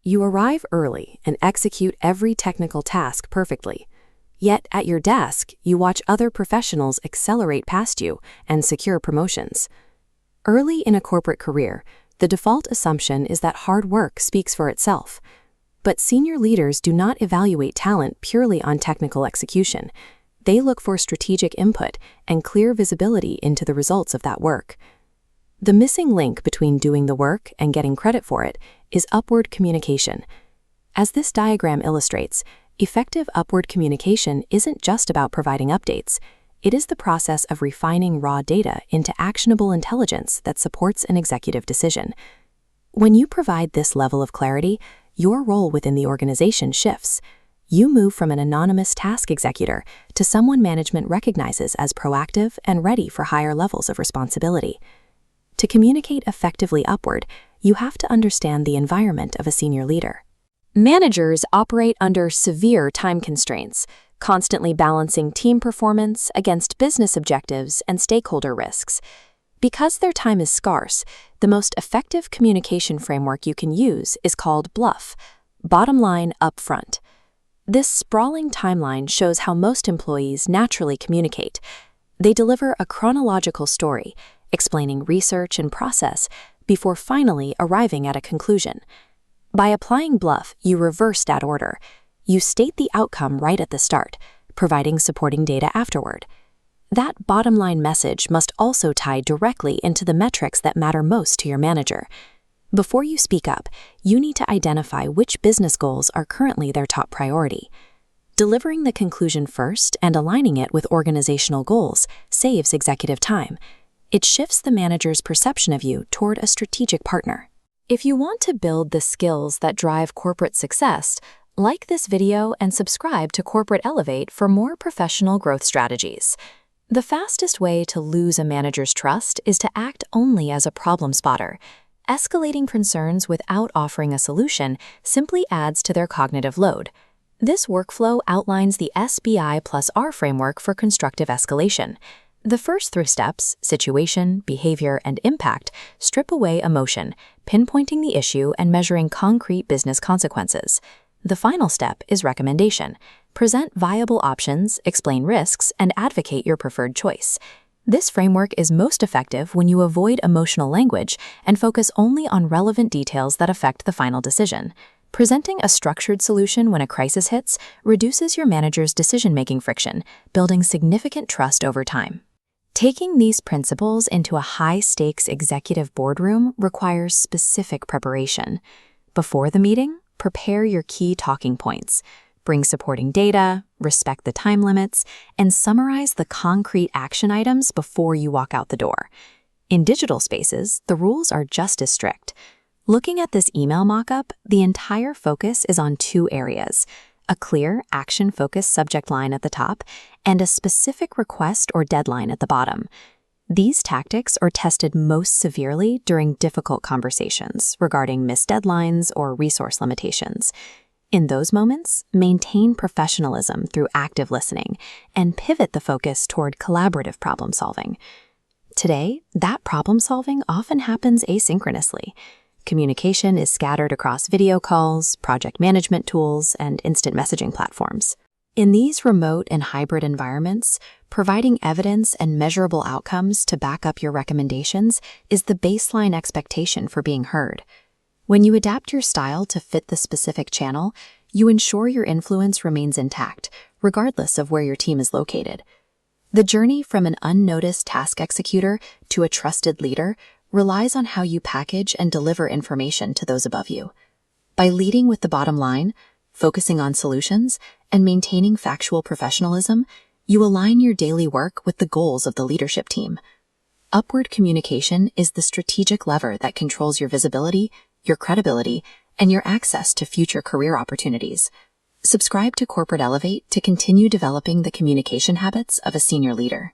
You arrive early and execute every technical task perfectly. Yet at your desk, you watch other professionals accelerate past you and secure promotions. Early in a corporate career, the default assumption is that hard work speaks for itself. But senior leaders do not evaluate talent purely on technical execution. They look for strategic input and clear visibility into the results of that work. The missing link between doing the work and getting credit for it is upward communication. As this diagram illustrates, effective upward communication isn't just about providing updates. It is the process of refining raw data into actionable intelligence that supports an executive decision. When you provide this level of clarity, your role within the organization shifts. You move from an anonymous task executor to someone management recognizes as proactive and ready for higher levels of responsibility. To communicate effectively upward, you have to understand the environment of a senior leader. Managers operate under severe time constraints, constantly balancing team performance against business objectives and stakeholder risks. Because their time is scarce, the most effective communication framework you can use is called BLUF, bottom line up front. This sprawling timeline shows how most employees naturally communicate. They deliver a chronological story, explaining research and process before finally arriving at a conclusion. By applying BLUF, you reverse that order. You state the outcome right at the start, providing supporting data afterward. That bottom-line message must also tie directly into the metrics that matter most to your manager. Before you speak up, you need to identify which business goals are currently their top priority. Delivering the conclusion first and aligning it with organizational goals saves executive time. It shifts the manager's perception of you toward a strategic partner. If you want to build the skills that drive corporate success, like this video and subscribe to Corporate Elevate for more professional growth strategies. The fastest way to lose a manager's trust is to act only as a problem spotter. Escalating concerns without offering a solution simply adds to their cognitive load. This workflow outlines the SBI+R framework for constructive escalation. The first 3 steps, situation, behavior, and impact, strip away emotion, pinpointing the issue and measuring concrete business consequences. The final step is recommendation. Present viable options, explain risks, and advocate your preferred choice. This framework is most effective when you avoid emotional language and focus only on relevant details that affect the final decision. Presenting a structured solution when a crisis hits reduces your manager's decision-making friction, building significant trust over time. Taking these principles into a high-stakes executive boardroom requires specific preparation. Before the meeting, prepare your key talking points. Bring supporting data, respect the time limits, and summarize the concrete action items before you walk out the door. In digital spaces, the rules are just as strict. Looking at this email mockup, the entire focus is on 2 areas: a clear, action-focused subject line at the top, and a specific request or deadline at the bottom. These tactics are tested most severely during difficult conversations regarding missed deadlines or resource limitations. In those moments, maintain professionalism through active listening and pivot the focus toward collaborative problem-solving. Today, that problem-solving often happens asynchronously. Communication is scattered across video calls, project management tools, and instant messaging platforms. In these remote and hybrid environments, providing evidence and measurable outcomes to back up your recommendations is the baseline expectation for being heard. When you adapt your style to fit the specific channel, you ensure your influence remains intact, regardless of where your team is located. The journey from an unnoticed task executor to a trusted leader relies on how you package and deliver information to those above you. By leading with the bottom line, focusing on solutions, and maintaining factual professionalism, you align your daily work with the goals of the leadership team. Upward communication is the strategic lever that controls your visibility, your credibility, and your access to future career opportunities. Subscribe to Corporate Elevate to continue developing the communication habits of a senior leader.